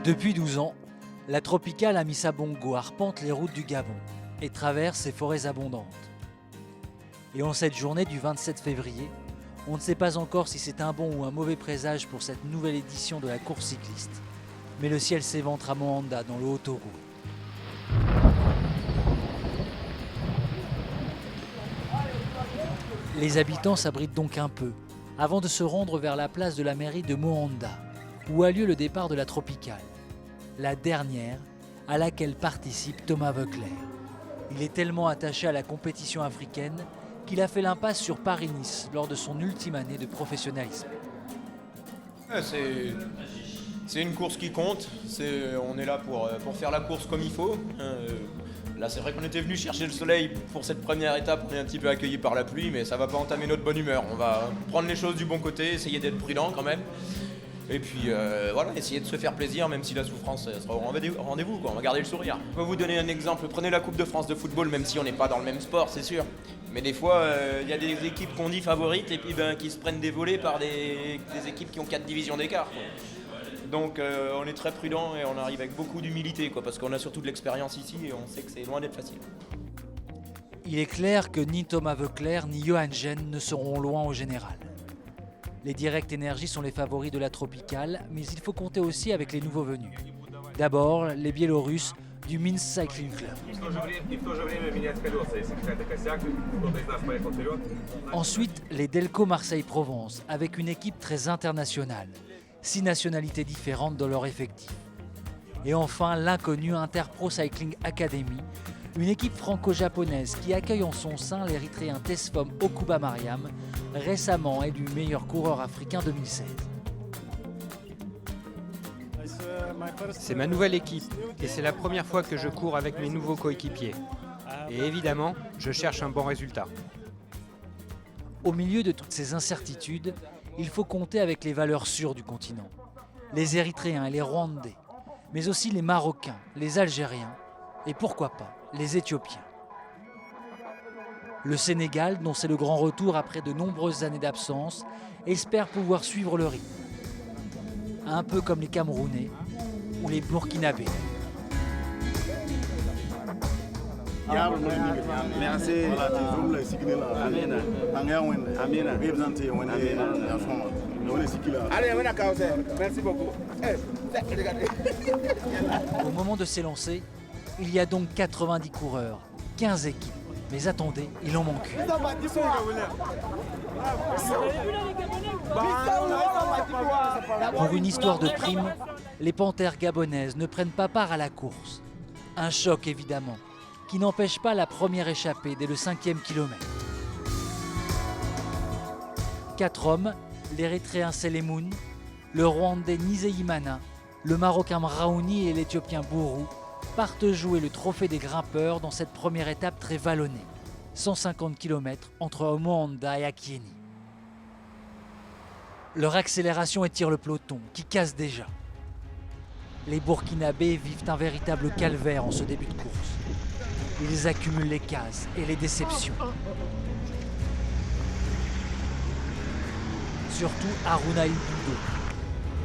Depuis 12 ans, la Tropicale Amissa Bongo arpente les routes du Gabon et traverse ses forêts abondantes. Et en cette journée du 27 février, on ne sait pas encore si c'est un bon ou un mauvais présage pour cette nouvelle édition de la course cycliste. Mais le ciel s'éventre à Moanda dans le Haut-Togo. Les habitants s'abritent donc un peu avant de se rendre vers la place de la mairie de Moanda, où a lieu le départ de la Tropicale, la dernière à laquelle participe Thomas Voeckler. Il est tellement attaché à la compétition africaine qu'il a fait l'impasse sur Paris-Nice lors de son ultime année de professionnalisme. C'est une course qui compte, on est là pour faire la course comme il faut. Là c'est vrai qu'on était venu chercher le soleil pour cette première étape, on est un petit peu accueillis par la pluie, mais ça va pas entamer notre bonne humeur. On va prendre les choses du bon côté, essayer d'être prudent quand même. Et puis voilà, essayer de se faire plaisir, même si la souffrance sera au rendez-vous, quoi. On va garder le sourire. Je vais vous donner un exemple, prenez la Coupe de France de football, même si on n'est pas dans le même sport, c'est sûr. Mais des fois, il y a des équipes qu'on dit favorites et puis qui se prennent des volets par des équipes qui ont 4 divisions d'écart, quoi. Donc on est très prudent et on arrive avec beaucoup d'humilité, quoi, parce qu'on a surtout de l'expérience ici et on sait que c'est loin d'être facile. Il est clair que ni Thomas Voeckler ni Johan Gen ne seront loin au général. Les Direct Energy sont les favoris de la Tropicale, mais il faut compter aussi avec les nouveaux venus. D'abord, les Biélorusses du Minsk Cycling Club. Ensuite, les Delco Marseille-Provence, avec une équipe très internationale. 6 nationalités différentes dans leur effectif. Et enfin, l'inconnu Interpro Cycling Academy, une équipe franco-japonaise qui accueille en son sein l'Érythréen Tesfom Okuba Mariam, récemment élu meilleur coureur africain 2016. C'est ma nouvelle équipe et c'est la première fois que je cours avec mes nouveaux coéquipiers. Et évidemment, je cherche un bon résultat. Au milieu de toutes ces incertitudes, il faut compter avec les valeurs sûres du continent. Les Érythréens et les Rwandais, mais aussi les Marocains, les Algériens et pourquoi pas les Éthiopiens. Le Sénégal, dont c'est le grand retour après de nombreuses années d'absence, espère pouvoir suivre le rythme. Un peu comme les Camerounais ou les Burkinabés. Merci beaucoup. Au moment de s'élancer, il y a donc 90 coureurs, 15 équipes. Mais attendez, il en manque une. Pour une histoire de prime, les panthères gabonaises ne prennent pas part à la course. Un choc évidemment, qui n'empêche pas la première échappée dès le 5e kilomètre. 4 hommes, l'Érythréen Selemoun, le Rwandais Nizeimana, le Marocain Mraouni et l'Éthiopien Bourou, partent jouer le trophée des grimpeurs dans cette première étape très vallonnée. 150 km entre Moanda et Akieni. Leur accélération étire le peloton, qui casse déjà. Les Burkinabés vivent un véritable calvaire en ce début de course. Ils accumulent les cases et les déceptions. Surtout Haruna Ilbudo,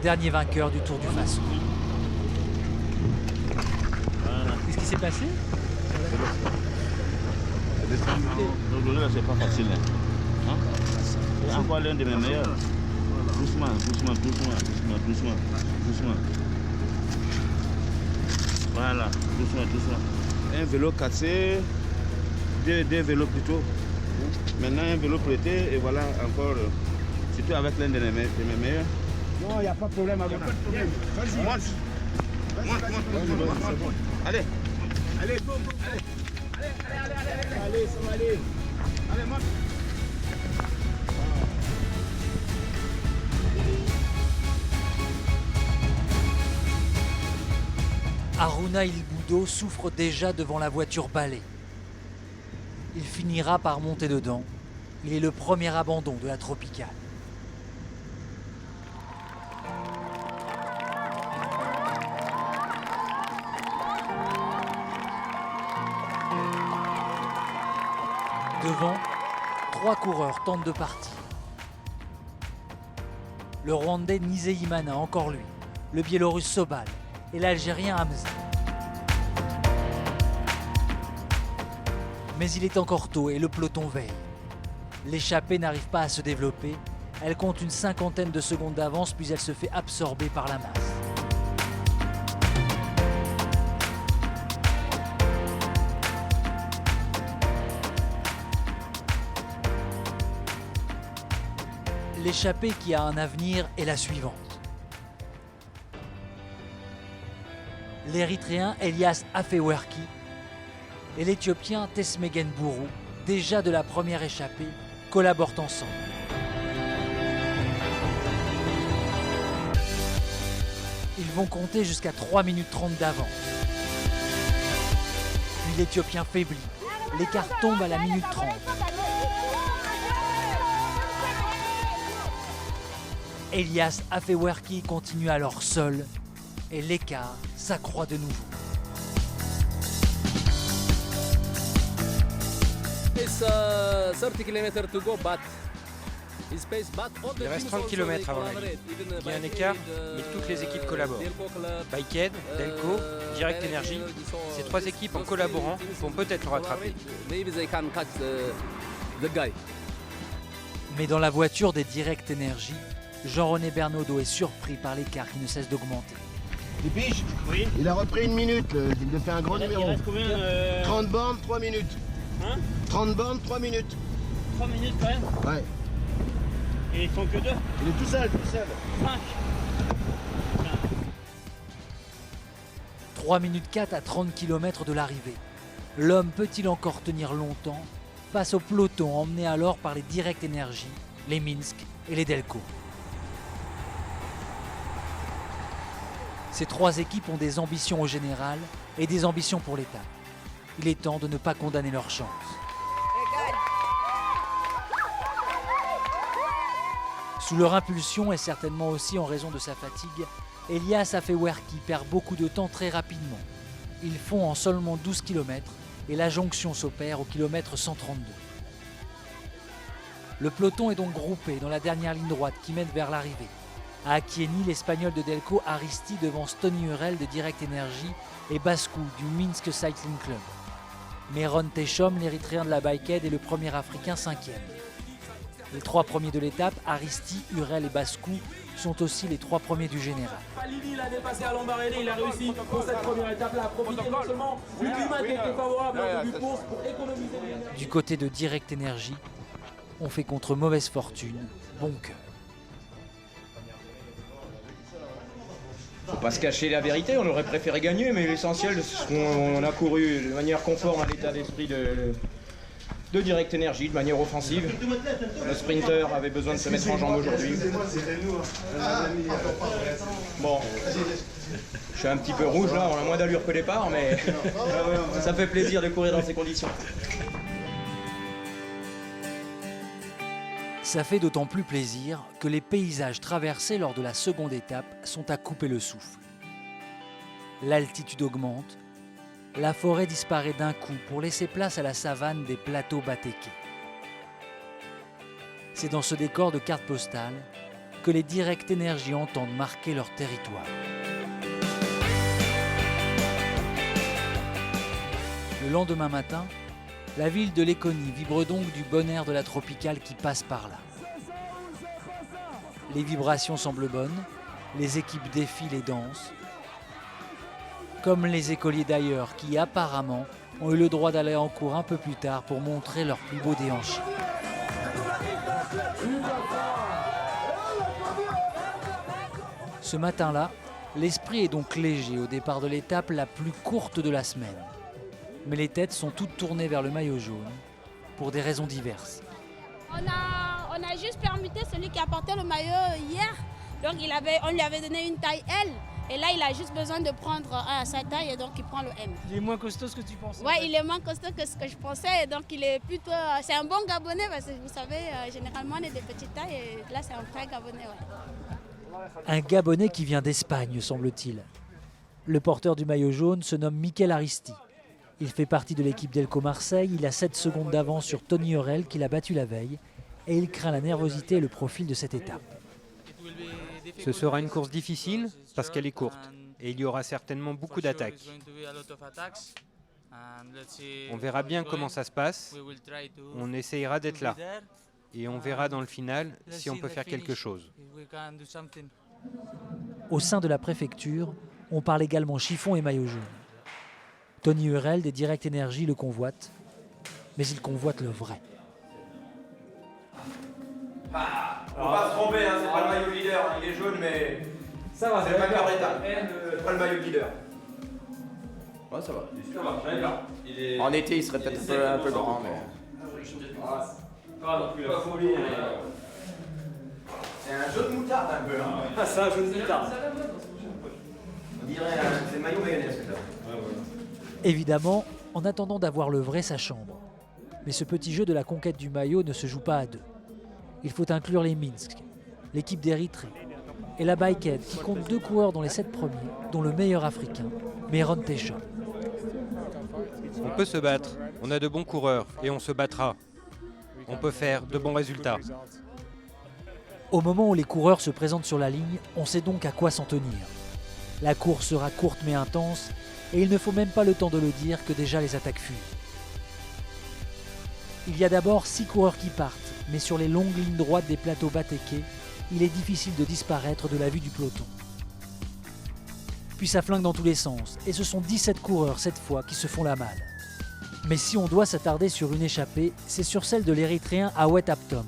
dernier vainqueur du Tour du Faso. Qu'est-ce qui s'est passé? Là, c'est pas facile. Hein? C'est encore l'un de mes meilleurs. Doucement. Voilà, doucement. Un vélo cassé, deux vélos plutôt. Maintenant, un vélo prêté, et voilà encore, surtout avec l'un de mes meilleurs. Non, il n'y a pas de problème avec ça. Monte. Allez. Allez, go. Allez, monte. Haruna Ilbudo souffre déjà devant la voiture balai. Il finira par monter dedans. Il est le premier abandon de la Tropicale. Devant, 3 coureurs tentent de partir. Le Rwandais Nizeimana, encore lui. Le Biélorusse Sobal. et l'Algérien Hamza. Mais il est encore tôt et le peloton veille. L'échappée n'arrive pas à se développer. Elle compte une cinquantaine de secondes d'avance puis elle se fait absorber par la masse. L'échappée qui a un avenir est la suivante. L'Érythréen Elias Afewerki et l'Éthiopien Tesmegen Bourou, déjà de la première échappée, collaborent ensemble. Ils vont compter jusqu'à 3 minutes 30 d'avance. Puis l'Éthiopien faiblit. L'écart tombe à la minute 30. Elias Afewerki continue alors seul et l'écart s'accroît de nouveau. Il reste 30 km avant la ligne. Il y a un écart, mais toutes les équipes collaborent. Bikehead, Delco, Direct Energy, ces 3 équipes en collaborant vont peut-être le rattraper. Mais dans la voiture des Direct Energy, Jean-René Bernaudot est surpris par l'écart qui ne cesse d'augmenter. Il pige? Oui. Il a repris une minute, il a fait un gros numéro. Il reste combien 30 bornes, 3 minutes. Hein 30 bornes, 3 minutes. 3 minutes quand même. Ouais. Et ils font que 2. Il est tout seul, tout seul. 5. 3 minutes 4 à 30 km de l'arrivée. L'homme peut-il encore tenir longtemps face au peloton emmené alors par les Direct Energy, les Minsk et les Delco? Ces 3 équipes ont des ambitions au général et des ambitions pour l'étape. Il est temps de ne pas condamner leur chance. Sous leur impulsion et certainement aussi en raison de sa fatigue, Elias Afewerki perd beaucoup de temps très rapidement. Ils font en seulement 12 km et la jonction s'opère au kilomètre 132. Le peloton est donc groupé dans la dernière ligne droite qui mène vers l'arrivée. À Akieni, l'Espagnol de Delco Aristi devance Tony Hurel de Direct Energy et Baskou du Minsk Cycling Club. Meron Techom, l'Érythréen de la Bikehead, est le premier Africain 5e. Les 3 premiers de l'étape, Aristi, Hurel et Baskou, sont aussi les 3 premiers du général. Palini l'a dépassé à Lambaréné, il a réussi pour cette première étape-là à profiter non seulement du climat qui était favorable au début de course pour économiser l'énergie. Du côté de Direct Energy, on fait contre mauvaise fortune, bon cœur. Faut pas se cacher la vérité, on aurait préféré gagner, mais l'essentiel, c'est qu'on a couru de manière conforme à l'état d'esprit de Direct Energy, de manière offensive. Le sprinter avait besoin de se mettre en jambe aujourd'hui. Bon, je suis un petit peu rouge là, on a moins d'allure que départ, mais ça fait plaisir de courir dans ces conditions. Ça fait d'autant plus plaisir que les paysages traversés lors de la seconde étape sont à couper le souffle. L'altitude augmente, la forêt disparaît d'un coup pour laisser place à la savane des plateaux batékés. C'est dans ce décor de carte postale que les Direct Energy entendent marquer leur territoire. Le lendemain matin, la ville de Léconie vibre donc du bon air de la tropicale qui passe par là. Les vibrations semblent bonnes, les équipes défilent et dansent, comme les écoliers d'ailleurs qui apparemment ont eu le droit d'aller en cours un peu plus tard pour montrer leur plus beau déhanché. Ce matin-là, l'esprit est donc léger au départ de l'étape la plus courte de la semaine. Mais les têtes sont toutes tournées vers le maillot jaune, pour des raisons diverses. On a juste permuté celui qui a porté le maillot hier. Donc on lui avait donné une taille L. Et là, il a juste besoin de prendre un à sa taille et donc il prend le M. Il est moins costaud que tu pensais? Ouais, il est moins costaud que ce que je pensais. Et donc il est plutôt... C'est un bon Gabonais parce que vous savez, généralement on est des petites tailles et là c'est un vrai Gabonais. Ouais. Un Gabonais qui vient d'Espagne, semble-t-il. Le porteur du maillot jaune se nomme Mikel Aristi. Il fait partie de l'équipe Delco Marseille, il a 7 secondes d'avance sur Tony Hurel qui l'a battu la veille et il craint la nervosité et le profil de cette étape. Ce sera une course difficile parce qu'elle est courte. et il y aura certainement beaucoup d'attaques. On verra bien comment ça se passe, on essayera d'être là, et on verra dans le final si on peut faire quelque chose. Au sein de la préfecture, on parle également chiffon et maillot jaune. Tony Hurel des Direct Energy le convoite, mais il convoite le vrai. On va se tromper, hein, c'est pas le maillot leader, hein, il est jaune, mais ça va, c'est pas Cabretta, c'est pas le maillot leader. Ouais, ça va. En été, il serait peut-être un peu grand, mais. C'est un jaune moutarde un peu. Hein. Ah, c'est un jaune moutarde. On dirait c'est le maillot mayonnaise que t'as. Évidemment, en attendant d'avoir le vrai sa chambre. Mais ce petit jeu de la conquête du maillot ne se joue pas à deux. Il faut inclure les Minsk, l'équipe d'Érythrée, et la Bikehead qui compte 2 coureurs dans les 7 premiers, dont le meilleur africain, Meron Tesha. On peut se battre, on a de bons coureurs et on se battra. On peut faire de bons résultats. Au moment où les coureurs se présentent sur la ligne, on sait donc à quoi s'en tenir. La course sera courte mais intense, et il ne faut même pas le temps de le dire que déjà les attaques fuient. Il y a d'abord 6 coureurs qui partent, mais sur les longues lignes droites des plateaux Bateke, il est difficile de disparaître de la vue du peloton. Puis ça flingue dans tous les sens, et ce sont 17 coureurs cette fois qui se font la malle. Mais si on doit s'attarder sur une échappée, c'est sur celle de l'Érythréen Awet Aptom.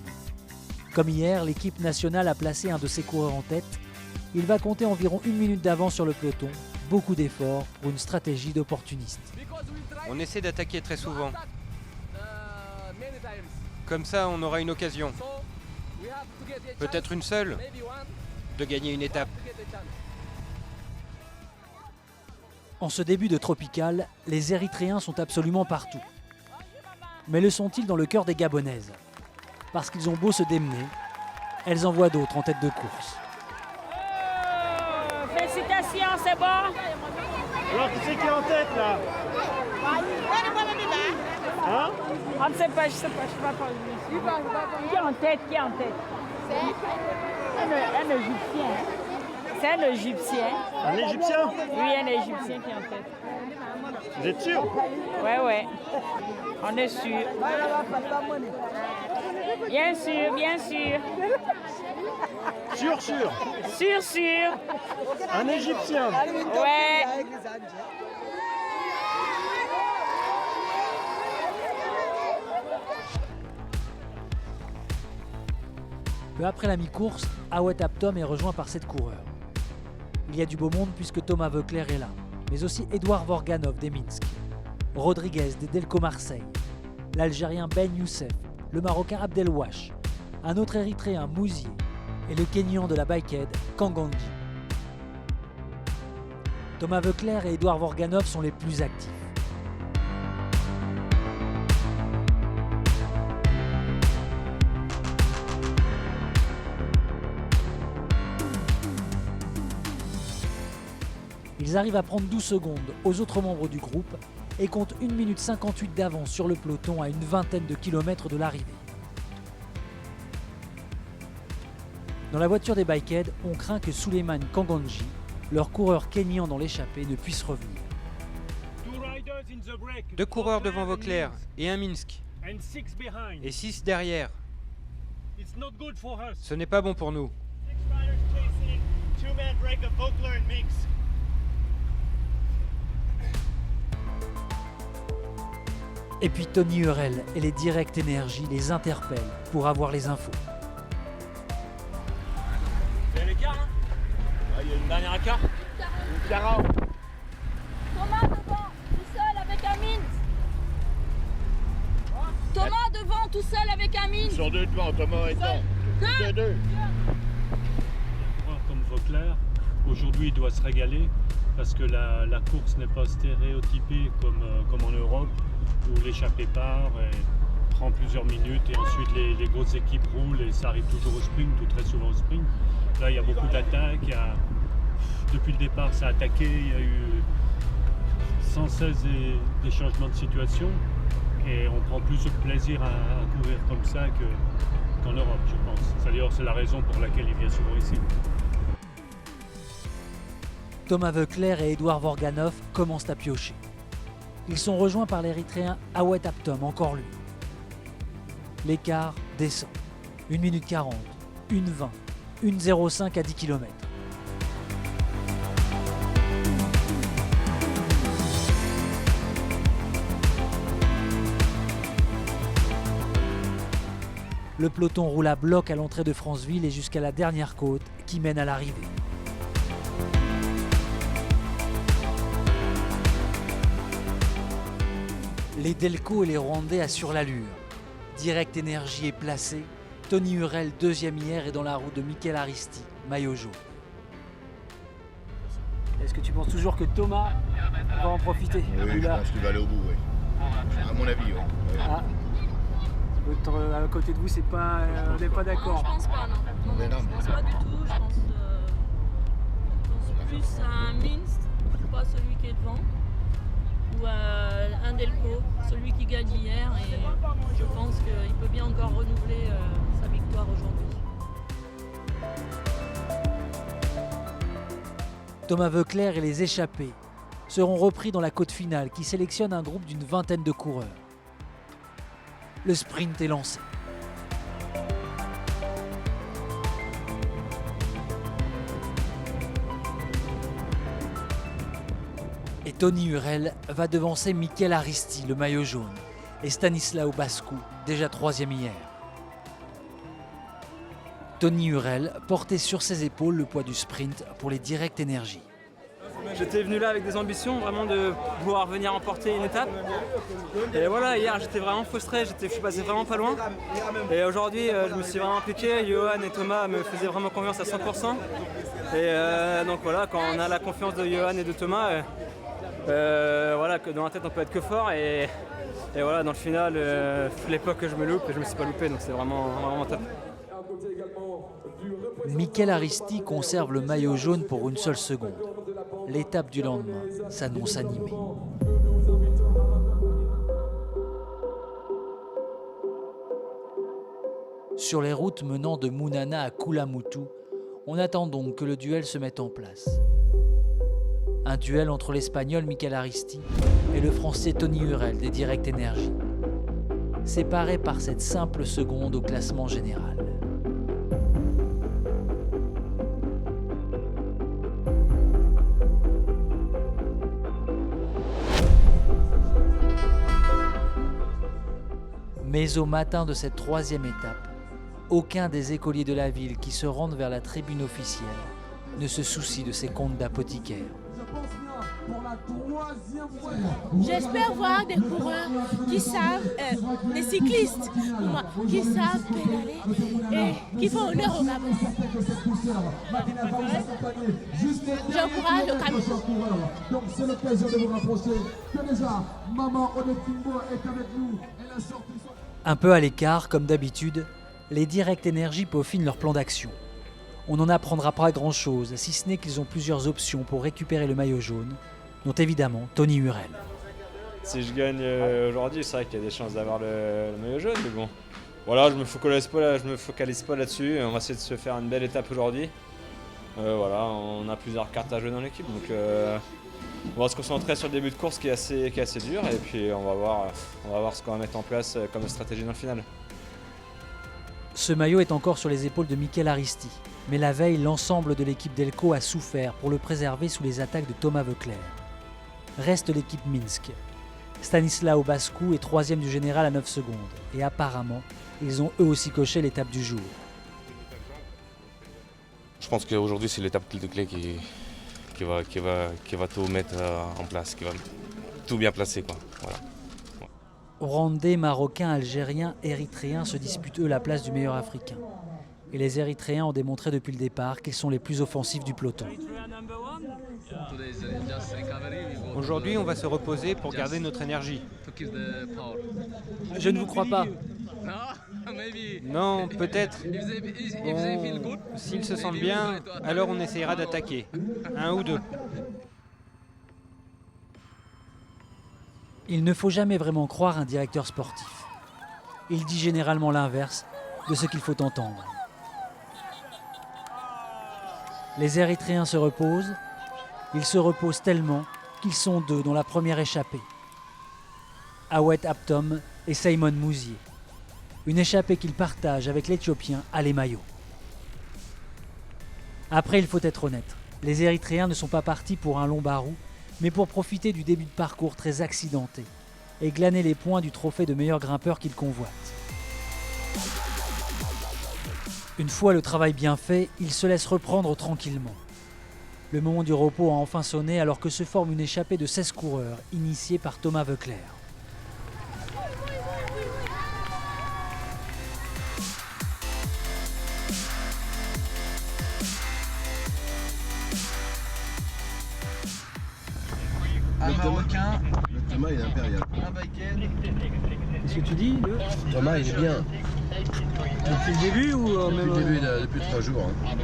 Comme hier, l'équipe nationale a placé un de ses coureurs en tête. Il va compter environ 1 minute d'avance sur le peloton, beaucoup d'efforts pour une stratégie d'opportuniste. On essaie d'attaquer très souvent. Comme ça, on aura une occasion. Peut-être une seule, de gagner une étape. En ce début de Tropical, les Érythréens sont absolument partout. Mais le sont-ils dans le cœur des Gabonaises? Parce qu'ils ont beau se démener, elles envoient d'autres en tête de course. Félicitations, c'est bon. Alors, qui c'est qui est en tête là? Hein? On ne sait pas, je sais pas, je ne sais pas. Qui est en tête? Un Égyptien. C'est un Égyptien. Un Égyptien? Oui, un Égyptien qui est en tête. Vous êtes sûr? Ouais. On est sûr. Bien sûr. Sûr. Un Égyptien? Ouais. Peu après la mi-course, Awet Aptom est rejoint par 7 coureurs. Il y a du beau monde puisque Thomas Voeckler est là, mais aussi Edouard Vorganov des Minsk, Rodriguez des Delco Marseille, l'Algérien Ben Youssef, le Marocain Abdelwash, un autre Érythréen Mouzier et le Kenyan de la Bikehead Kangandi. Thomas Voeckler et Edouard Vorganov sont les plus actifs. Ils arrivent à prendre 12 secondes aux autres membres du groupe et comptent 1 minute 58 d'avance sur le peloton à une vingtaine de kilomètres de l'arrivée. Dans la voiture des Bikehead, on craint que Suleiman Kanganji, leur coureur kényan dans l'échappée, ne puisse revenir. 2 coureurs devant Voeckler et un Minsk. Et 6 derrière. Ce n'est pas bon pour nous. Et puis Tony Hurel et les Direct Energy les interpellent pour avoir les infos. Il y a l'écart, hein? Il y a une dernière écart. Thomas devant, tout seul avec un Minsk. Thomas devant, tout seul avec un Minsk. Ils sont 2 devant, Thomas est devant. 2. Comme Voeckler, aujourd'hui il doit se régaler parce que la course n'est pas stéréotypée comme en Europe où l'échappée part et prend plusieurs minutes et ensuite les grosses équipes roulent et ça arrive toujours au sprint ou très souvent au sprint. Là il y a beaucoup d'attaques, depuis le départ ça a attaqué, il y a eu sans cesse des changements de situation et on prend plus de plaisir à courir comme ça qu'en Europe je pense. D'ailleurs c'est la raison pour laquelle il vient souvent ici. Thomas Voeckler et Edouard Vorganov commencent à piocher. Ils sont rejoints par l'Érythréen Awet Aptom, encore lui. L'écart descend. 1 minute 40, 1:20, 1:05 à 10 km. Le peloton roule à bloc à l'entrée de Franceville et jusqu'à la dernière côte qui mène à l'arrivée. Les Delco et les Rwandais assurent l'allure. Direct Énergie est placé. Tony Hurel, deuxième hier, est dans la roue de Mikel Aristi, maillot jaune. Est-ce que tu penses toujours que Thomas va en profiter? Oui, je pense qu'il va aller au bout, oui. À mon avis, oui. Ah. À côté de vous, c'est pas, on n'est pas d'accord. Je pense pas, non. Mais non. Je pense pas du tout. Je pense plus à un Minsk, pas celui qui est devant, ou à un Delco, celui qui gagne hier. Et je pense qu'il peut bien encore renouveler sa victoire aujourd'hui. Thomas Voeckler et les échappés seront repris dans la côte finale qui sélectionne un groupe d'une vingtaine de coureurs. Le sprint est lancé. Et Tony Hurel va devancer Mikel Aristi, le maillot jaune, et Stanislao Bascu, déjà troisième hier. Tony Hurel portait sur ses épaules le poids du sprint pour les Direct Énergie. J'étais venu là avec des ambitions vraiment de pouvoir venir emporter une étape. Et voilà, hier j'étais vraiment frustré, je suis passé vraiment pas loin. Et aujourd'hui je me suis vraiment impliqué, Johan et Thomas me faisaient vraiment confiance à 100%. Et donc voilà, quand on a la confiance de Johan et de Thomas, voilà, que dans la tête on peut être que fort. Et voilà, dans le final, il fallait pas que je me loupe et je me suis pas loupé, donc c'est vraiment top. Mikel Aristi conserve le maillot jaune pour une seule seconde. L'étape du lendemain s'annonce animée. Sur les routes menant de Mounana à Koulamoutou, on attend donc que le duel se mette en place. Un duel entre l'Espagnol Mikel Aristi et le Français Tony Hurel des Direct Énergie, séparés par cette simple seconde au classement général. Mais au matin de cette troisième étape, aucun des écoliers de la ville qui se rendent vers la tribune officielle ne se soucie de ses comptes d'apothicaire. J'espère voir des coureurs qui savent, des cyclistes qui savent pédaler et qui font honneur au Gabon. J'encourage le Cameroun. Donc c'est l'occasion de vous rapprocher. Que déjà, maman Onetimbo est avec nous. Elle a sorti son... Un peu à l'écart, comme d'habitude, les Direct Énergie peaufinent leur plan d'action. On n'en apprendra pas grand-chose, si ce n'est qu'ils ont plusieurs options pour récupérer le maillot jaune, dont évidemment Tony Hurel. Si je gagne aujourd'hui, c'est vrai qu'il y a des chances d'avoir le maillot jaune, mais bon. Voilà, je me focalise pas là-dessus, on va essayer de se faire une belle étape aujourd'hui. Voilà, on a plusieurs cartes à jouer dans l'équipe, donc on va se concentrer sur le début de course qui est assez dur, et puis on va voir ce qu'on va mettre en place comme stratégie dans le final. Ce maillot est encore sur les épaules de Mikel Aristi, mais la veille, l'ensemble de l'équipe Delco a souffert pour le préserver sous les attaques de Thomas Voeckler. Reste l'équipe Minsk. Stanislao Bascu est troisième du général à 9 secondes, et apparemment, ils ont eux aussi coché l'étape du jour. Je pense qu'aujourd'hui, c'est l'étape de clé qui va tout mettre en place, qui va tout bien placer, quoi. Voilà. Rwandais, Marocains, Algériens, Érythréens se disputent eux la place du meilleur Africain. Et les Érythréens ont démontré depuis le départ qu'ils sont les plus offensifs du peloton. Aujourd'hui, on va se reposer pour garder notre énergie. Je ne vous crois pas. Non, peut-être. Bon, s'ils se sentent bien, alors on essayera d'attaquer. 1 ou 2. Il ne faut jamais vraiment croire un directeur sportif. Il dit généralement l'inverse de ce qu'il faut entendre. Les Érythréens se reposent Ils se reposent tellement qu'ils sont deux dans la première échappée. Awet Aptom et Simon Mouzier. Une échappée qu'ils partagent avec l'Éthiopien Ali Mayo. Après, il faut être honnête, les Érythréens ne sont pas partis pour un long barou, mais pour profiter du début de parcours très accidenté et glaner les points du trophée de meilleur grimpeur qu'ils convoitent. Une fois le travail bien fait, ils se laissent reprendre tranquillement. Le moment du repos a enfin sonné alors que se forme une échappée de 16 coureurs, initiée par Thomas Voeckler. Un Marocain. Le Thomas, il est impérial. Un Baiken. Qu'est-ce que tu dis, le Thomas, il est bien. Depuis le début ou même Depuis le début, depuis 3 jours. Hein.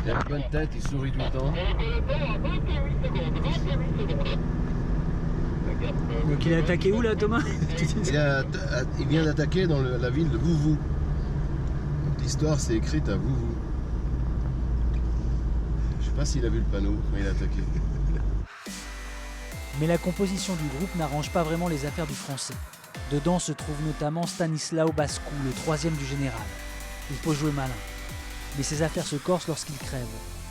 Il a une bonne tête, il sourit tout le temps. Donc il a attaqué où là, Thomas? Il vient d'attaquer dans la ville de Vouvou. L'histoire s'est écrite à Vouvou. Je sais pas s'il a vu le panneau quand il a attaqué. Mais la composition du groupe n'arrange pas vraiment les affaires du Français. Dedans se trouve notamment Stanislao Bascu, le troisième du général. Il faut jouer malin. Mais ses affaires se corsent lorsqu'il crève,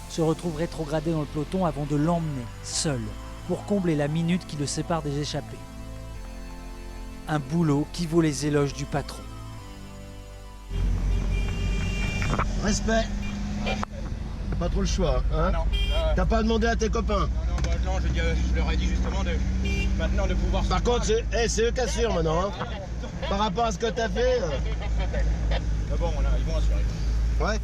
se retrouve rétrogradé dans le peloton avant de l'emmener, seul, pour combler la minute qui le sépare des échappés. Un boulot qui vaut les éloges du patron. Respect. Pas trop le choix, hein? Non. T'as pas demandé à tes copains? Non, je leur ai dit justement maintenant de pouvoir... Par contre, c'est eux qui assurent maintenant, hein? Par rapport à ce que t'as fait... Mais bon, ils vont assurer. Ouais.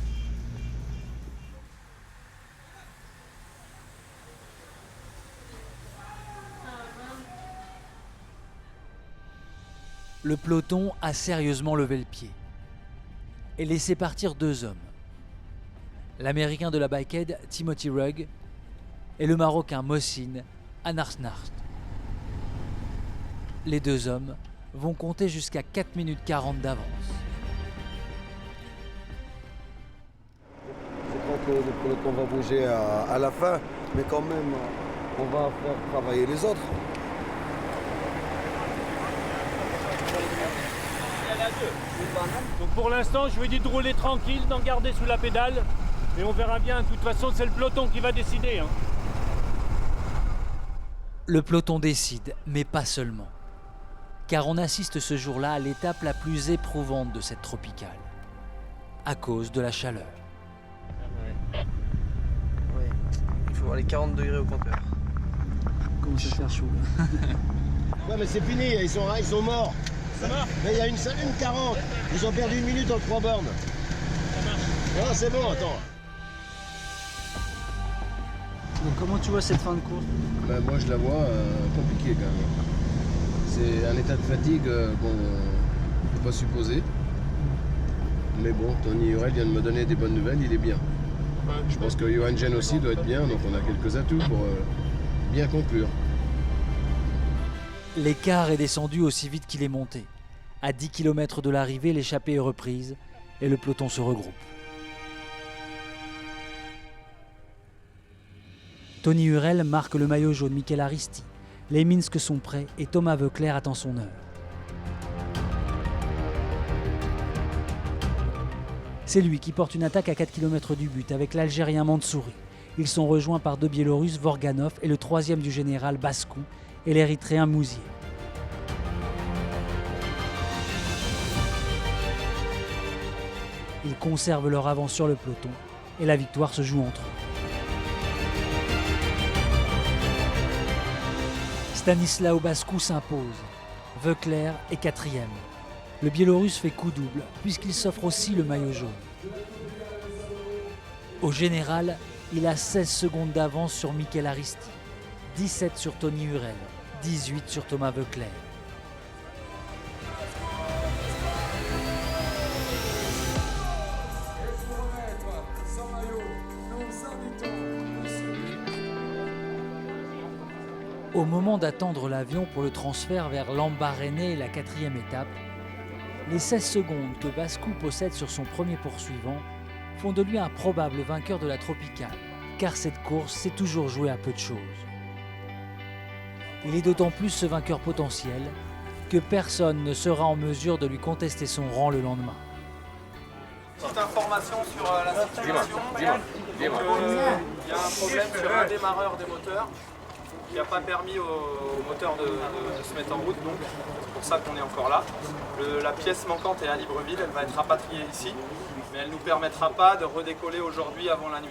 Le peloton a sérieusement levé le pied et laissé partir 2 hommes. L'Américain de la Bikehead, Timothy Rugg, et le Marocain Mohsin Anarsnart. Les 2 hommes vont compter jusqu'à 4 minutes 40 d'avance. Je crois que le peloton va bouger à la fin, mais quand même, on va faire travailler les autres. Donc pour l'instant, je vais dire de rouler tranquille, d'en garder sous la pédale. Et on verra bien, de toute façon, c'est le peloton qui va décider. Hein. Le peloton décide, mais pas seulement. Car on assiste ce jour-là à l'étape la plus éprouvante de cette tropicale, à cause de la chaleur. Ouais. Il faut avoir les 40 degrés au compteur. Comment ça faire chaud là. Ouais, mais c'est fini, ils sont morts. Ça marche. Mais il y a une 40. Ils ont perdu 1 minute en 3 bornes. Ça marche. Non, c'est bon, attends. Donc comment tu vois cette fin de course? Ben, moi je la vois compliquée quand même. C'est un état de fatigue qu'on ne peut pas supposer. Mais bon, Tony Hurel vient de me donner des bonnes nouvelles, il est bien. Je pense que Johan Gen aussi doit être bien, donc on a quelques atouts pour bien conclure. L'écart est descendu aussi vite qu'il est monté. À 10 km de l'arrivée, l'échappée est reprise et le peloton se regroupe. Tony Hurel marque le maillot jaune Michael Aristi. Les Minsk sont prêts et Thomas Voeckler attend son heure. C'est lui qui porte une attaque à 4 km du but avec l'Algérien Mansouri. Ils sont rejoints par 2 Biélorusses, Vorganov et le troisième du général Bascu et l'Érythréen Mouzier. Ils conservent leur avance sur le peloton et la victoire se joue entre eux. Stanislao Bascu s'impose. Voeckler est 4e. Le Biélorusse fait coup double puisqu'il s'offre aussi le maillot jaune. Au général, il a 16 secondes d'avance sur Michael Aristi, 17 sur Tony Hurel, 18 sur Thomas Voeckler. Au moment d'attendre l'avion pour le transfert vers Lambaréné, la 4e étape, les 16 secondes que Bascu possède sur son premier poursuivant font de lui un probable vainqueur de la tropicale, car cette course s'est toujours jouée à peu de choses. Il est d'autant plus ce vainqueur potentiel que personne ne sera en mesure de lui contester son rang le lendemain. Petite information sur la situation. Il y a un problème sur un démarreur des moteurs qui n'a pas permis au moteur de se mettre en route, donc c'est pour ça qu'on est encore là. La pièce manquante est à Libreville, elle va être rapatriée ici, mais elle ne nous permettra pas de redécoller aujourd'hui avant la nuit.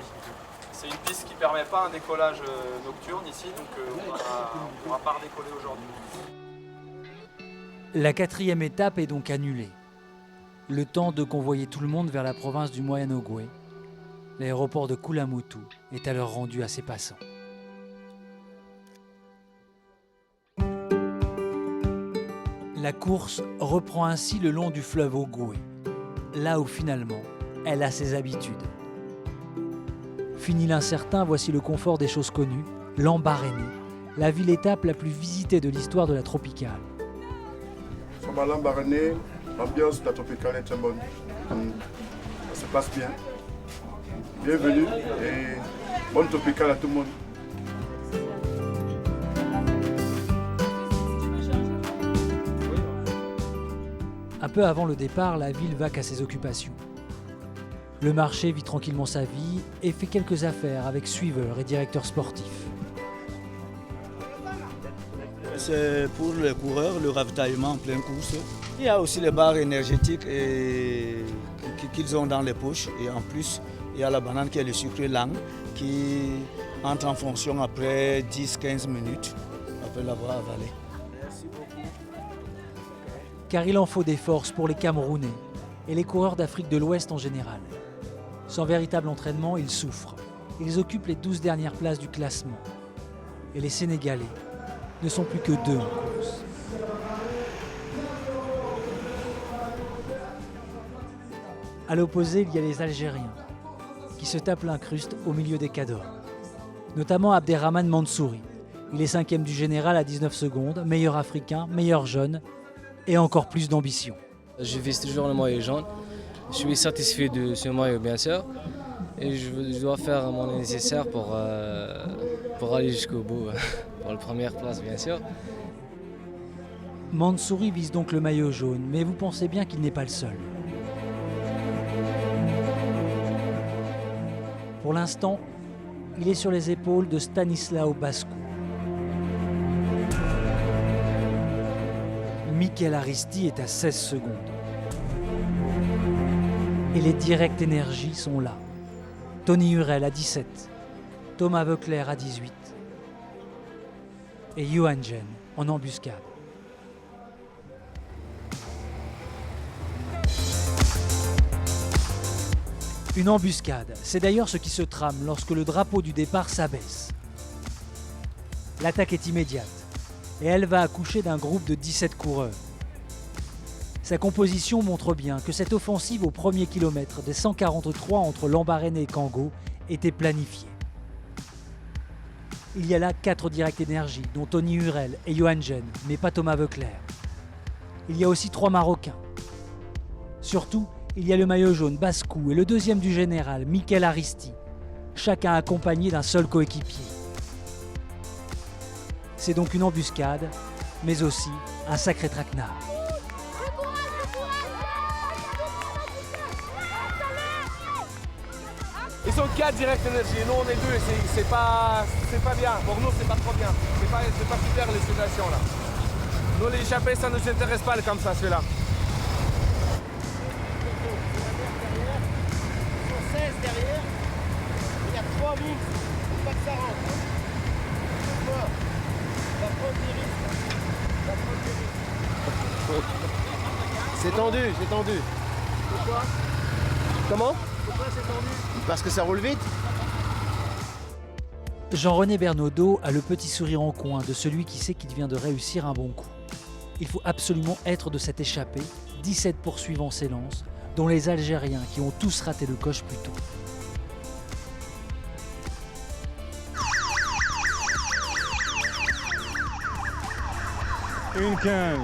C'est une piste qui ne permet pas un décollage nocturne ici, donc on ne pourra pas redécoller aujourd'hui. La 4e étape est donc annulée. Le temps de convoyer tout le monde vers la province du Moyen-Ogooué. L'aéroport de Koulamoutou est alors rendu à ses passants. La course reprend ainsi le long du fleuve Ogooué, là où finalement elle a ses habitudes. Fini l'incertain, voici le confort des choses connues, Lambaréné, la ville-étape la plus visitée de l'histoire de la tropicale. Sur ma Lambaréné, l'ambiance de la tropicale est très bonne. Ça se passe bien. Bienvenue et bonne tropicale à tout le monde. Un peu avant le départ, la ville va qu'à ses occupations. Le marché vit tranquillement sa vie et fait quelques affaires avec suiveurs et directeurs sportifs. C'est pour les coureurs, le ravitaillement en pleine course. Il y a aussi les barres énergétiques qu'ils ont dans les poches. Et en plus, il y a la banane qui est le sucre lent qui entre en fonction après 10-15 minutes après l'avoir avalé. Car il en faut des forces pour les Camerounais et les coureurs d'Afrique de l'Ouest en général. Sans véritable entraînement, ils souffrent. Ils occupent les 12 dernières places du classement. Et les Sénégalais ne sont plus que 2 en course. À l'opposé, il y a les Algériens qui se tapent l'incruste au milieu des cadors. Notamment Abderrahmane Mansouri. Il est 5e du général à 19 secondes, meilleur africain, meilleur jeune et encore plus d'ambition. Je vise toujours le maillot jaune. Je suis satisfait de ce maillot, bien sûr. Et je dois faire mon nécessaire pour aller jusqu'au bout, pour la première place, bien sûr. Mansouri vise donc le maillot jaune, mais vous pensez bien qu'il n'est pas le seul. Pour l'instant, il est sur les épaules de Stanislao Bascu. Mikel Aristi est à 16 secondes. Et les Direct Energy sont là. Tony Hurel à 17, Thomas Voeckler à 18 et Johan Gen en embuscade. Une embuscade, c'est d'ailleurs ce qui se trame lorsque le drapeau du départ s'abaisse. L'attaque est immédiate et elle va accoucher d'un groupe de 17 coureurs. Sa composition montre bien que cette offensive au premier kilomètre des 143 entre Lambaréné et Kango était planifiée. Il y a là 4 Direct Energy, dont Tony Hurel et Johan Gen, mais pas Thomas Voeckler. Il y a aussi 3 Marocains. Surtout, il y a le maillot jaune Bascu et le 2e du général, Mikel Aristi, chacun accompagné d'un seul coéquipier. C'est donc une embuscade, mais aussi un sacré traquenard. Ils sont 4 Direct Energy, nous on est 2, c'est pas bien. Pour nous c'est pas trop bien. C'est pas super les situations là. Nous les échappés ça ne nous intéresse pas comme ça celui-là. Ils sont 16 derrière. Il y a 3 minutes. Il faut pas que ça rentre. La prendre des risques. C'est tendu, c'est tendu. Pourquoi? Comment? Pourquoi c'est tendu? Parce que ça roule vite. Jean-René Bernaudot a le petit sourire en coin de celui qui sait qu'il vient de réussir un bon coup. Il faut absolument être de cette échappée, 17 poursuivants s'élancent, dont les Algériens qui ont tous raté le coche plus tôt. Une 15.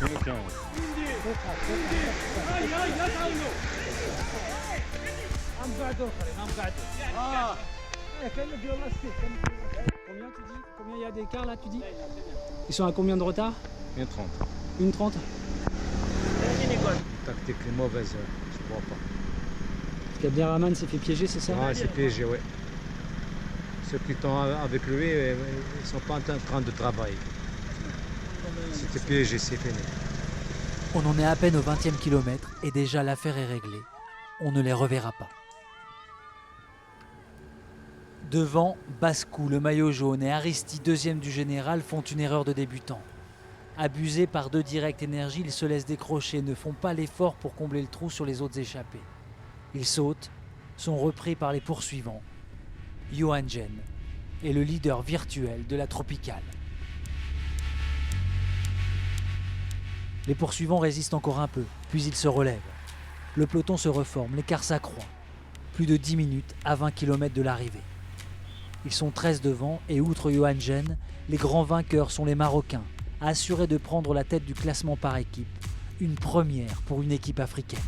Une 15. Combien tu dis? Combien il y a d'écart là, tu dis? Ils sont à combien de retard? 1,30. 1,30. Tactique est mauvaise, je crois pas. Parce qu'Abderrahmane s'est fait piéger, c'est ça? Ouais, c'est piégé, ouais. Ceux qui sont avec lui, ils ne sont pas en train de travailler. C'était piégé, c'est fini. On en est à peine au 20e kilomètre et déjà l'affaire est réglée. On ne les reverra pas. Devant, Bascou, le maillot jaune, et Aristi, deuxième du général, font une erreur de débutant. Abusés par deux Direct Énergie, ils se laissent décrocher, ne font pas l'effort pour combler le trou sur les autres échappés. Ils sautent, sont repris par les poursuivants. Johan Gen est le leader virtuel de la Tropicale. Les poursuivants résistent encore un peu, puis ils se relèvent. Le peloton se reforme, l'écart s'accroît. Plus de 10 minutes à 20 km de l'arrivée. Ils sont 13 devant et outre Johan Gen, les grands vainqueurs sont les Marocains, assurés de prendre la tête du classement par équipe. Une première pour une équipe africaine.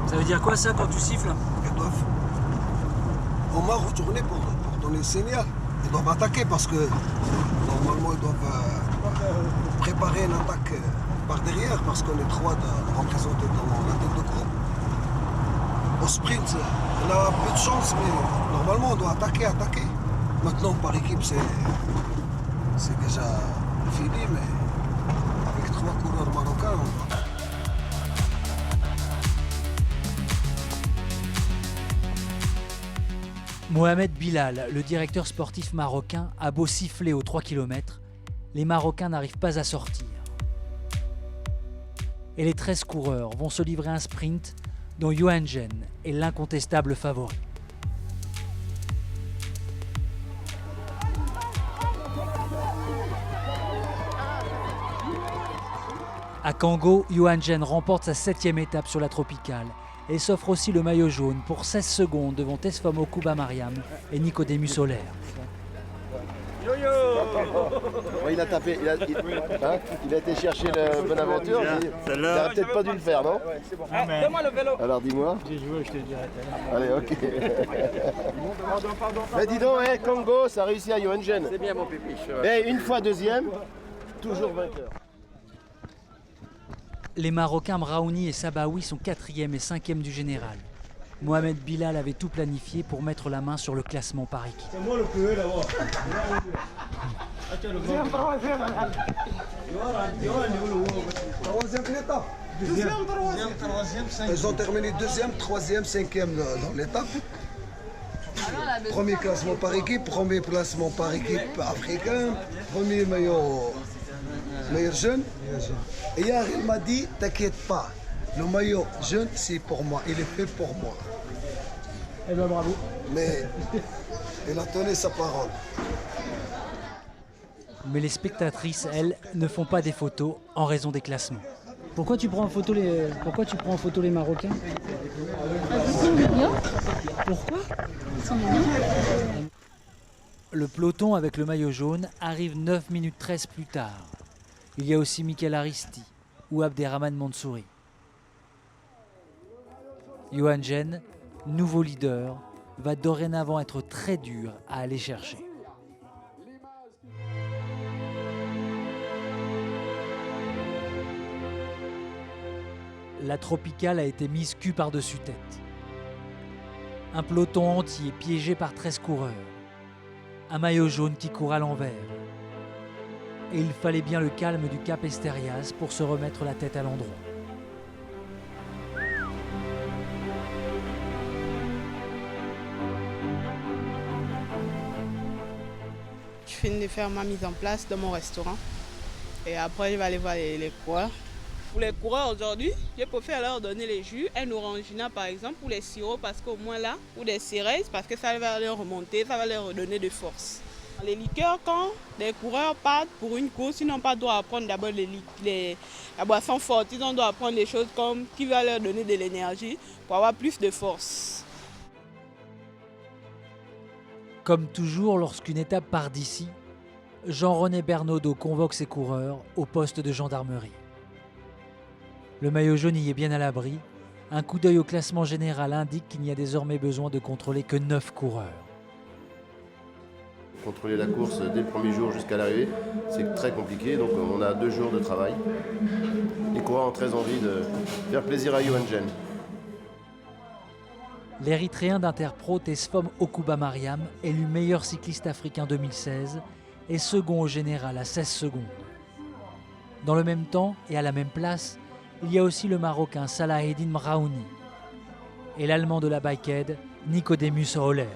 Ça veut dire quoi ça quand tu siffles? Ils doivent au moins retourner pour donner le signal. Ils doivent attaquer parce que normalement ils doivent préparer une attaque par derrière parce qu'on est trois de représenter dans la tête de groupe. Au sprint, on a peu de chance, mais normalement on doit attaquer. Maintenant par équipe c'est déjà fini, mais avec trois coureurs marocains, on doit... Mohamed Bilal, le directeur sportif marocain, a beau siffler aux 3 km, les Marocains n'arrivent pas à sortir. Et les 13 coureurs vont se livrer un sprint dont Johan Gen est l'incontestable favori. À Kango, Johan Gen remporte sa 7e étape sur la Tropicale et s'offre aussi le maillot jaune pour 16 secondes devant Tesfamo Kuba Mariam et Nicodemus Soler. Ouais, il a tapé, il a été chercher le Bonaventure, il n'aurait peut-être pas dû le faire, non? Donne-moi le vélo. Alors dis-moi. J'ai joué, je te le dirai. Allez, ok. Mais dis donc, Congo, ça réussit à Johan Gen. C'est bien mon pipi. Et une fois deuxième, toujours vainqueur. Les Marocains Mraouni et Sabaoui sont 4e et 5e du général. Mohamed Bilal avait tout planifié pour mettre la main sur le classement par équipe. C'est moi le plus haut là-bas. Troisième étape. Ils ont terminé deuxième, troisième, cinquième dans l'étape. Premier classement par équipe, premier placement par équipe africain, premier meilleur jeune. Et hier, il m'a dit, t'inquiète pas, le maillot jeune, c'est pour moi, il est fait pour moi. Eh bien, bravo. Mais il a tenu sa parole. Mais les spectatrices, elles, ne font pas des photos en raison des classements. Pourquoi tu prends en photo les Marocains? Ils sont mignons. Pourquoi? Ils sont mignons. Le peloton avec le maillot jaune arrive 9 minutes 13 plus tard. Il y a aussi Michael Aristi ou Abderrahmane Mansouri. Johan Gen, nouveau leader, va dorénavant être très dur à aller chercher. La Tropicale a été mise cul par-dessus tête. Un peloton entier piégé par 13 coureurs. Un maillot jaune qui court à l'envers. Et il fallait bien le calme du Cap Esterias pour se remettre la tête à l'endroit. Je finis de faire ma mise en place dans mon restaurant. Et après, je vais aller voir les coureurs. Pour les coureurs aujourd'hui, je préfère leur donner les jus, un orangina par exemple, pour les sirops, parce qu'au moins là, ou des cérèales, parce que ça va leur remonter, ça va leur donner de force. Les liqueurs, quand les coureurs partent pour une course, ils n'ont pas droit à prendre d'abord la boisson forte. Ils ont droit à prendre des choses comme qui va leur donner de l'énergie pour avoir plus de force. Comme toujours lorsqu'une étape part d'ici, Jean-René Bernaudot convoque ses coureurs au poste de gendarmerie. Le maillot jaune y est bien à l'abri. Un coup d'œil au classement général indique qu'il n'y a désormais besoin de contrôler que 9 coureurs. Contrôler la course dès le premier jour jusqu'à l'arrivée, c'est très compliqué, donc on a 2 jours de travail. Les coureurs ont très envie de faire plaisir à Johan Gen. L'Érythréen d'Interpro Tesfom Okuba Mariam, élu meilleur cycliste africain 2016, est second au général à 16 secondes. Dans le même temps et à la même place, il y a aussi le Marocain Salaheddine Mraouni et l'Allemand de la Bikehead Nicodemus Holler.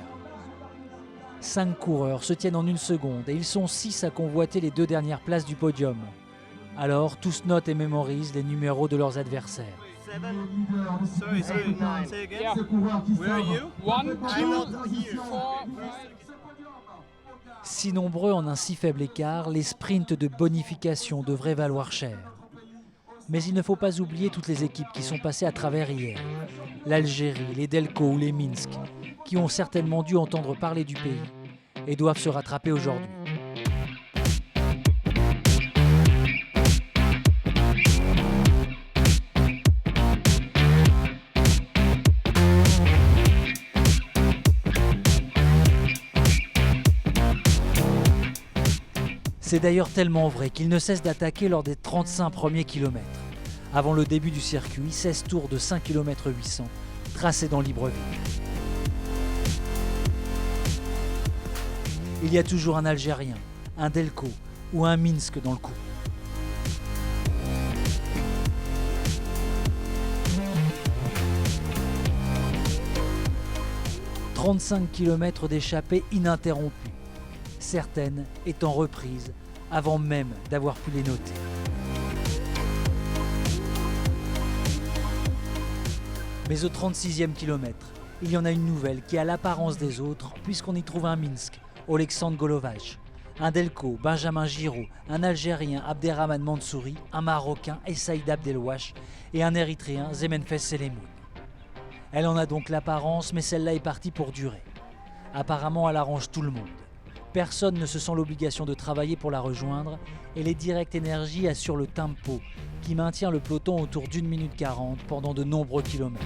5 coureurs se tiennent en 1 seconde et ils sont 6 à convoiter les 2 dernières places du podium. Alors tous notent et mémorisent les numéros de leurs adversaires. Si nombreux en un si faible écart, les sprints de bonification devraient valoir cher. Mais il ne faut pas oublier toutes les équipes qui sont passées à travers hier. L'Algérie, les Delco ou les Minsk, qui ont certainement dû entendre parler du pays et doivent se rattraper aujourd'hui. C'est d'ailleurs tellement vrai qu'ils ne cessent d'attaquer lors des 35 premiers kilomètres. Avant le début du circuit, 16 tours de 5 km 800, tracés dans Libreville. Il y a toujours un Algérien, un Delco ou un Minsk dans le coup. « 35 km d'échappée ininterrompue, certaines étant reprises avant même d'avoir pu les noter. Mais au 36e kilomètre, il y en a une nouvelle qui a l'apparence des autres puisqu'on y trouve un Minsk, Oleksandr Golovaj, un Delco, Benjamin Giraud, un Algérien, Abderrahmane Mansouri, un Marocain, Essaïd Abdelwash et un Érythréen, Zemenfes Selemoun. Elle en a donc l'apparence, mais celle-là est partie pour durer. Apparemment, elle arrange tout le monde. Personne ne se sent l'obligation de travailler pour la rejoindre et les Direct Energy assurent le tempo qui maintient le peloton autour d'1 minute 40 pendant de nombreux kilomètres.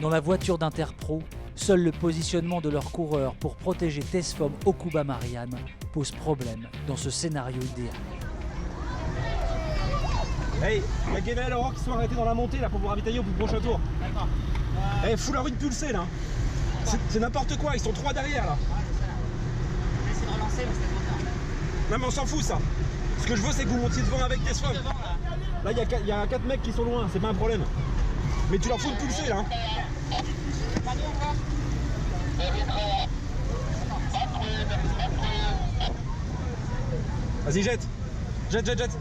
Dans la voiture d'Interpro, seul le positionnement de leur coureur pour protéger Tesfom Okuba Mariam pose problème dans ce scénario idéal. Hey, il y a Guémel et Aurore qui sont arrêtés dans la montée là pour vous ravitailler au prochain tour. D'accord. Hey, fous leur une pulsée là. C'est n'importe quoi, ils sont 3 derrière là. On va essayer de relancer mais c'est trop tard. Non mais on s'en fout ça. Ce que je veux c'est que vous montiez devant avec Tesfom. Là il y a 4 mecs qui sont loin, c'est pas un problème. Mais tu leur fous une pulsée là. Vas-y jette. Jette.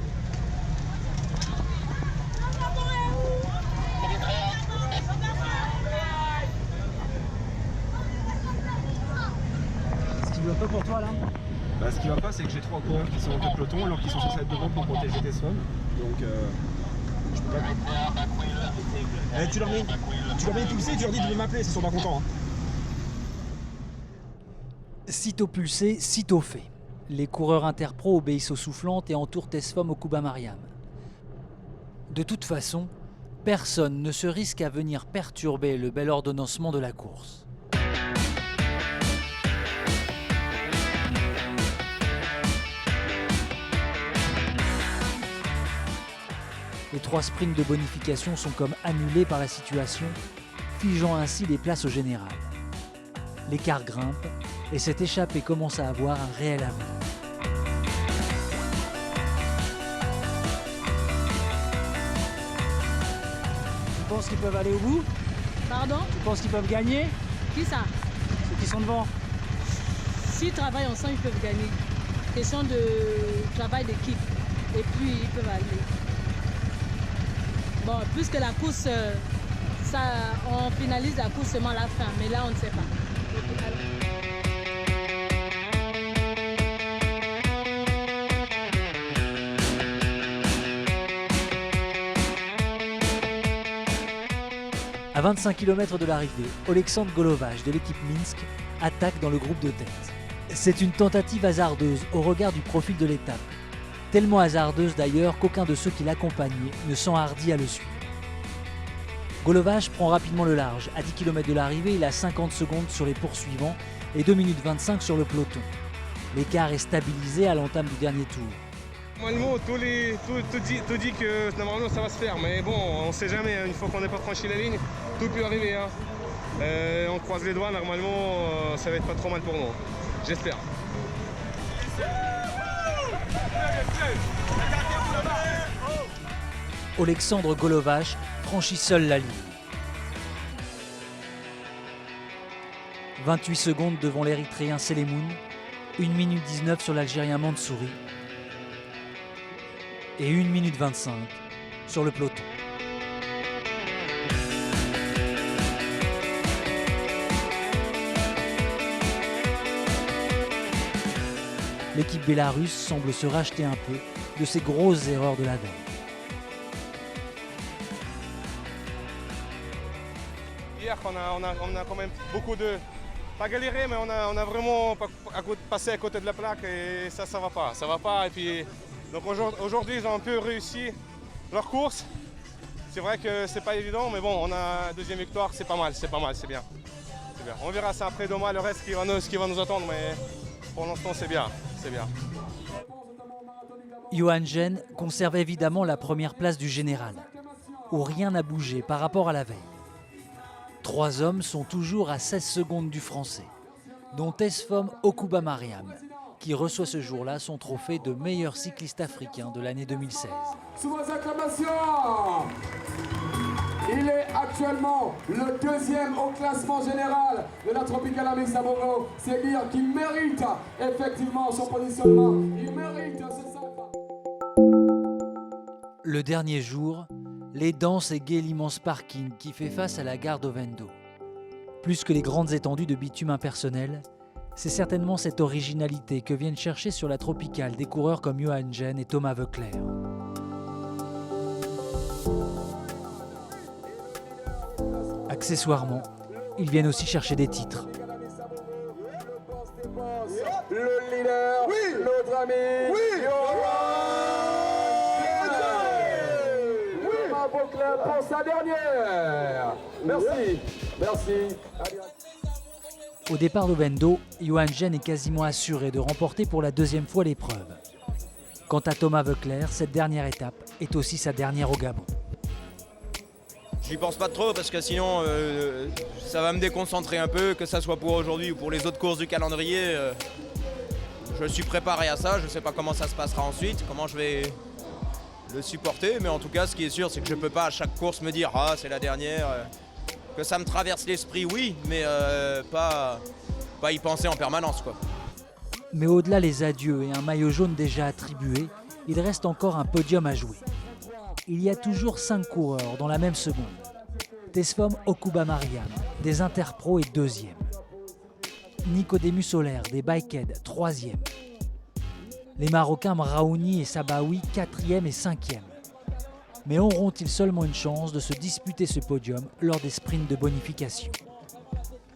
Pas pour toi là. Bah, ce qui va pas c'est que j'ai 3 coureurs qui sont en peloton alors qu'ils sont censés être devant pour protéger tes swams. Donc je peux pas. Tu leur mets pulsé, tu leur dis de m'appeler s'ils sont pas contents. Hein. Sitôt pulsé, sitôt fait. Les coureurs Interpro obéissent aux soufflantes et entourent Tesfom Okuba Mariam. De toute façon, personne ne se risque à venir perturber le bel ordonnancement de la course. Les 3 sprints de bonification sont comme annulés par la situation, figeant ainsi les places au général. L'écart grimpe et cette échappée commence à avoir un réel avenir. Tu penses qu'ils peuvent aller au bout? Pardon? Tu penses qu'ils peuvent gagner? Qui ça? Ceux qui sont devant. S'ils travaillent ensemble, ils peuvent gagner. Question de travail d'équipe. Et puis, ils peuvent aller. Bon, puisque la course, on finalise la course seulement à la fin, mais là, on ne sait pas. À 25 km de l'arrivée, Oleksandr Golovaj de l'équipe Minsk attaque dans le groupe de tête. C'est une tentative hasardeuse au regard du profil de l'étape. tellement hasardeuse d'ailleurs qu'aucun de ceux qui l'accompagnaient ne s'enhardit à le suivre. Golovash prend rapidement le large. À 10 km de l'arrivée, il a 50 secondes sur les poursuivants et 2 minutes 25 sur le peloton. L'écart est stabilisé à l'entame du dernier tour. Normalement, tout dit que normalement ça va se faire, mais bon, on ne sait jamais. Une fois qu'on n'est pas franchi la ligne, tout peut arriver. Hein. On croise les doigts, normalement, ça va être pas trop mal pour nous. J'espère. Oleksandr Golovash franchit seul la ligne. 28 secondes devant l'Érythréen Selemoun, 1 minute 19 sur l'Algérien Mansouri et 1 minute 25 sur le peloton. L'équipe bélarusse semble se racheter un peu de ses grosses erreurs de la veille. Hier, on a quand même beaucoup de... Pas galéré, mais on a vraiment passé à côté de la plaque et ça va pas. Ça va pas. Et puis, donc aujourd'hui, ils ont un peu réussi leur course. C'est vrai que c'est pas évident, mais bon, on a deuxième victoire, c'est pas mal, c'est bien. On verra ça après demain, le reste qui va nous attendre, mais pour l'instant, c'est bien. Johan Gen conserve évidemment la première place du général, où rien n'a bougé par rapport à la veille. 3 hommes sont toujours à 16 secondes du français, dont Tesfom Okubamariam, qui reçoit ce jour-là son trophée de meilleur cycliste africain de l'année 2016. Sous vos acclamations, il est actuellement le 2e au classement général de la Tropicana Mixta Bongo. C'est dire qu'il mérite effectivement son positionnement. Il mérite ce sacre. Le dernier jour, les danses égayent l'immense parking qui fait face à la gare d'Ovendo. Plus que les grandes étendues de bitume impersonnel, c'est certainement cette originalité que viennent chercher sur la tropicale des coureurs comme Johan Gen et Thomas Voeckler. Accessoirement, ils viennent aussi chercher des titres. Le leader, oui, notre ami, oui, Thomas Voeckler pour sa dernière. Merci. Au départ d'Ovendo, Johan Gen est quasiment assuré de remporter pour la 2e fois l'épreuve. Quant à Thomas Voeckler, cette dernière étape est aussi sa dernière au Gabon. J'y pense pas trop parce que sinon ça va me déconcentrer un peu, que ça soit pour aujourd'hui ou pour les autres courses du calendrier. Je suis préparé à ça, je sais pas comment ça se passera ensuite, comment je vais le supporter, mais en tout cas ce qui est sûr c'est que je peux pas à chaque course me dire ah c'est la dernière, que ça me traverse l'esprit oui, mais pas y penser en permanence quoi. Mais au-delà les adieux et un maillot jaune déjà attribué, il reste encore un podium à jouer. Il y a toujours 5 coureurs dans la même seconde. Tesfom Okubamariam, des Interpro, est 2e. Nicodemus Soler, des Bikehead, 3e. Les Marocains Mraouni et Sabaoui, 4e et 5e. Mais auront-ils seulement une chance de se disputer ce podium lors des sprints de bonification?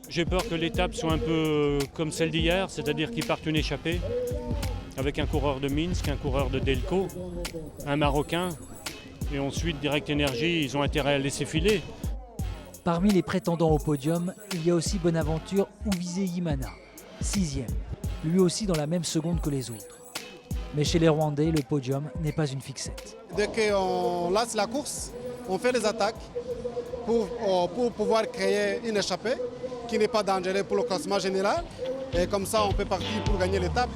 J'ai peur que l'étape soit un peu comme celle d'hier, c'est-à-dire qu'ils partent une échappée avec un coureur de Minsk, un coureur de Delco, un Marocain. Et ensuite, Direct Energy, ils ont intérêt à laisser filer. Parmi les prétendants au podium, il y a aussi Bonaventure Uwizeyimana, 6e, lui aussi dans la même seconde que les autres. Mais chez les Rwandais, le podium n'est pas une fixette. Dès qu'on lance la course, on fait les attaques pour pouvoir créer une échappée qui n'est pas dangereuse pour le classement général. Et comme ça, on peut partir pour gagner l'étape.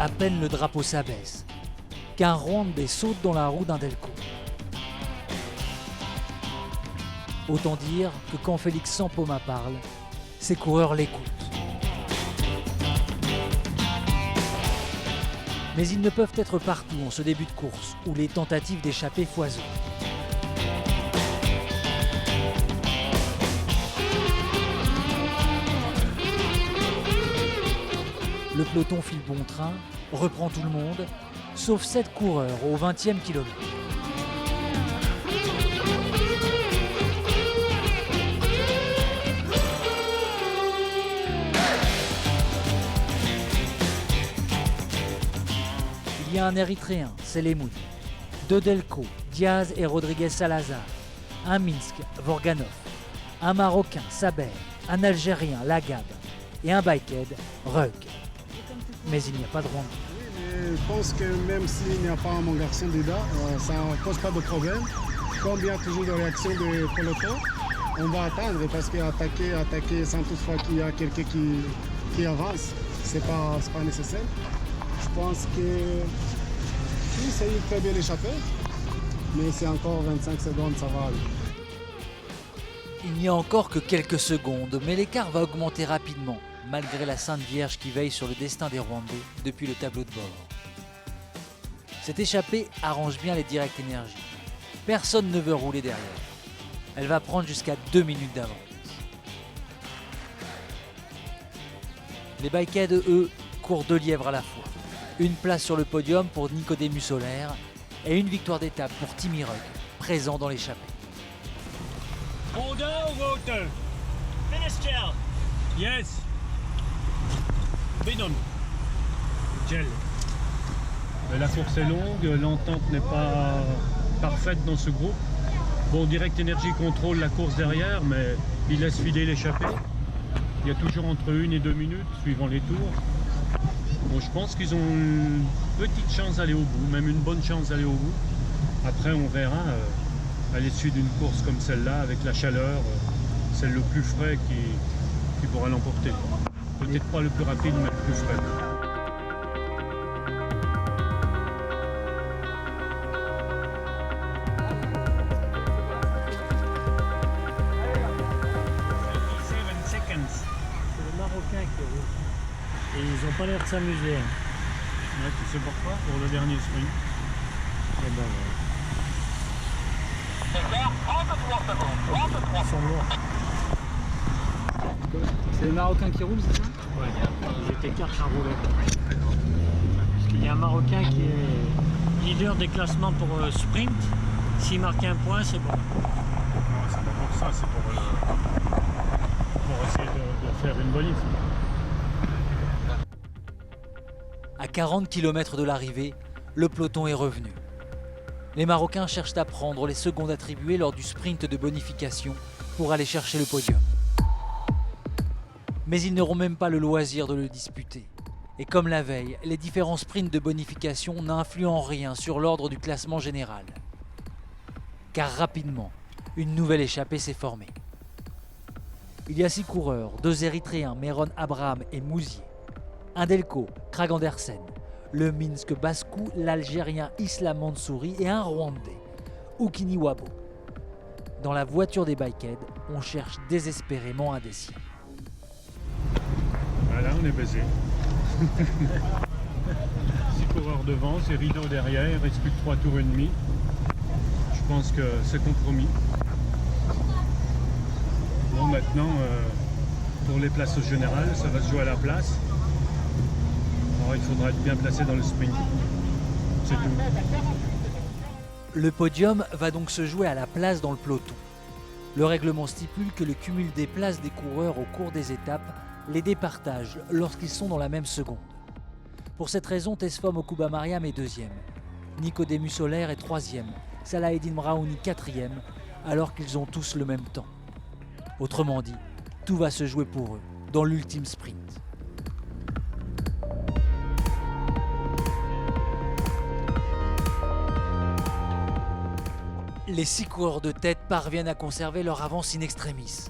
À peine le drapeau s'abaisse, qu'un Rwandais saute dans la roue d'un Delco. Autant dire que quand Félix Sampoma parle, ses coureurs l'écoutent. Mais ils ne peuvent être partout en ce début de course, où les tentatives d'échapper foisonnent. Le peloton file bon train, reprend tout le monde, sauf 7 coureurs au 20e kilomètre. y a un Érythréen, Selemoun, 2 Delco, Diaz et Rodriguez Salazar, un Minsk, Vorganov, un Marocain, Saber, un Algérien, Lagab, et un Biked, Rug. Mais il n'y a pas de Rwandais. Je pense que même s'il n'y a pas mon garçon dedans, ça ne pose pas de problème. Comme il y a toujours des réactions de peloton, on va attendre parce qu'attaquer sans toutefois qu'il y a quelqu'un qui avance, c'est pas nécessaire. Je pense que oui, ça y est très bien échappé, mais c'est encore 25 secondes, ça va aller. Il n'y a encore que quelques secondes, mais l'écart va augmenter rapidement, malgré la Sainte Vierge qui veille sur le destin des Rwandais depuis le tableau de bord. Cette échappée arrange bien les Direct Energy. Personne ne veut rouler derrière. Elle va prendre jusqu'à 2 minutes d'avance. Les Biked, eux, courent 2 lièvres à la fois. Une place sur le podium pour Nicodémus Solaire et une victoire d'étape pour Timmy Rug, présent dans l'échappée. Order or water? Finish gel. Yes. Venom. Gel. Mais la course est longue, l'entente n'est pas parfaite dans ce groupe. Bon, Direct Energy contrôle la course derrière, mais il laisse filer l'échappée. Il y a toujours entre 1 et 2 minutes, suivant les tours. Bon, je pense qu'ils ont une petite chance d'aller au bout, même une bonne chance d'aller au bout. Après, on verra à l'issue d'une course comme celle-là, avec la chaleur, c'est le plus frais qui pourra l'emporter. Peut-être pas le plus rapide, mais le plus frais. Et ils n'ont pas l'air de s'amuser. Ouais, tu sais pourquoi? Pour le dernier sprint. Et ben ouais. Ils sont morts. C'est les Marocains qui roulent, c'est ça? Ouais, ils étaient 4 à rouler. Parce qu'il y a un Marocain qui est leader des classements pour sprint. S'il marque un point, c'est bon. Non, c'est pas pour ça, c'est pour essayer de faire une bonif. À 40 km de l'arrivée, le peloton est revenu. Les Marocains cherchent à prendre les secondes attribuées lors du sprint de bonification pour aller chercher le podium. Mais ils n'auront même pas le loisir de le disputer. Et comme la veille, les différents sprints de bonification n'influent en rien sur l'ordre du classement général. Car rapidement, une nouvelle échappée s'est formée. Il y a 6 coureurs, 2 Érythréens, Meron Abraham et Mouzier, un Delco, Krag Andersen, le Minsk Baskou, l'Algérien Islam Mansouri et un Rwandais, Ukini Wabo. Dans la voiture des Biked, on cherche désespérément un des siens. Voilà, on est baisé. 6 coureurs devant, c'est rideau derrière, il reste plus que 3 tours et demi. Je pense que c'est compromis. Bon, maintenant, pour les places au général, ça va se jouer à la place. Alors, il faudra être bien placé dans le sprint. C'est tout. Le podium va donc se jouer à la place dans le peloton. Le règlement stipule que le cumul des places des coureurs au cours des étapes les départage lorsqu'ils sont dans la même seconde. Pour cette raison, Tesfom Okubamariam est 2e, Nicodémus Solaire est 3e, Salaheddine Mraouni 4e, alors qu'ils ont tous le même temps. Autrement dit, tout va se jouer pour eux dans l'ultime sprint. Les 6 coureurs de tête parviennent à conserver leur avance in extremis.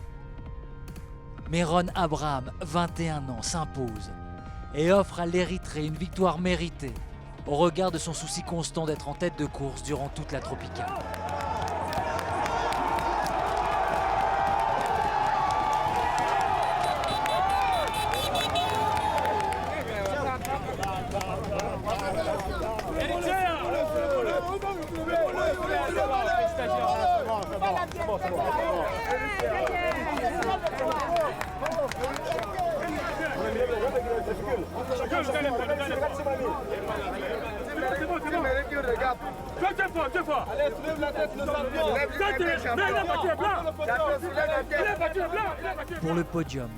Meron Abraham, 21 ans, s'impose et offre à l'Érythrée une victoire méritée au regard de son souci constant d'être en tête de course durant toute la tropicale. Pour le podium,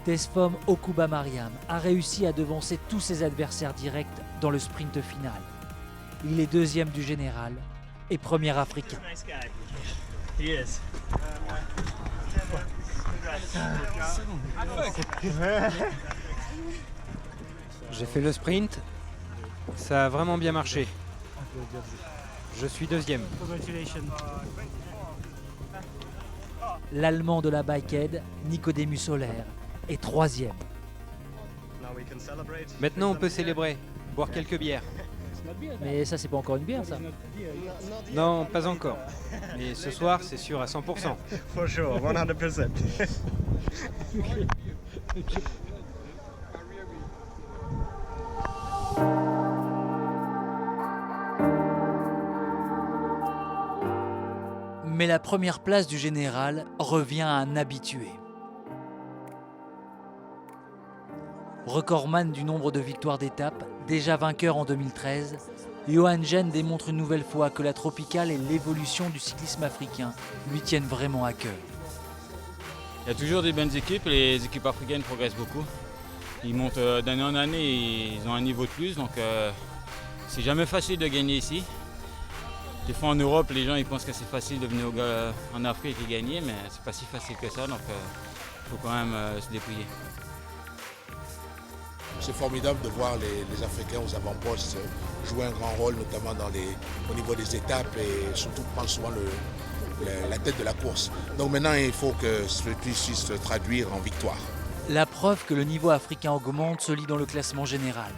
Tesfom Okubamariam a réussi à devancer tous ses adversaires directs dans le sprint final Il est deuxième du général et premier africain. J'ai fait le sprint, ça a vraiment bien marché. Je suis deuxième. L'Allemand de la Bikehead, Nicodemus Soler, est troisième. Maintenant on peut célébrer, boire quelques bières. Mais ça, c'est pas encore une bière, ça. Non, pas encore. Mais ce soir, c'est sûr à 100%. For sure, 100%. Mais la première place du général revient à un habitué. Recordman du nombre de victoires d'étape, déjà vainqueur en 2013, Johan Gen démontre une nouvelle fois que la tropicale et l'évolution du cyclisme africain lui tiennent vraiment à cœur. Il y a toujours des bonnes équipes, les équipes africaines progressent beaucoup. Ils montent d'année en année et ils ont un niveau de plus, donc c'est jamais facile de gagner ici. Des fois en Europe, les gens ils pensent que c'est facile de venir en Afrique et gagner, mais c'est pas si facile que ça, donc il faut quand même se dépouiller. C'est formidable de voir les Africains aux avant-postes jouer un grand rôle, notamment au niveau des étapes et surtout prendre souvent la tête de la course. Donc maintenant, il faut que cela puisse se traduire en victoire. La preuve que le niveau africain augmente se lit dans le classement général.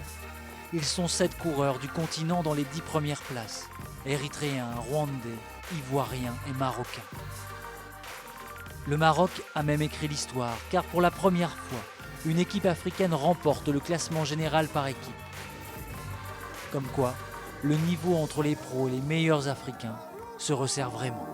Ils sont 7 coureurs du continent dans les 10 premières places. Érythréens, Rwandais, Ivoiriens et Marocains. Le Maroc a même écrit l'histoire, car pour la première fois, une équipe africaine remporte le classement général par équipe. Comme quoi, le niveau entre les pros et les meilleurs Africains se resserre vraiment.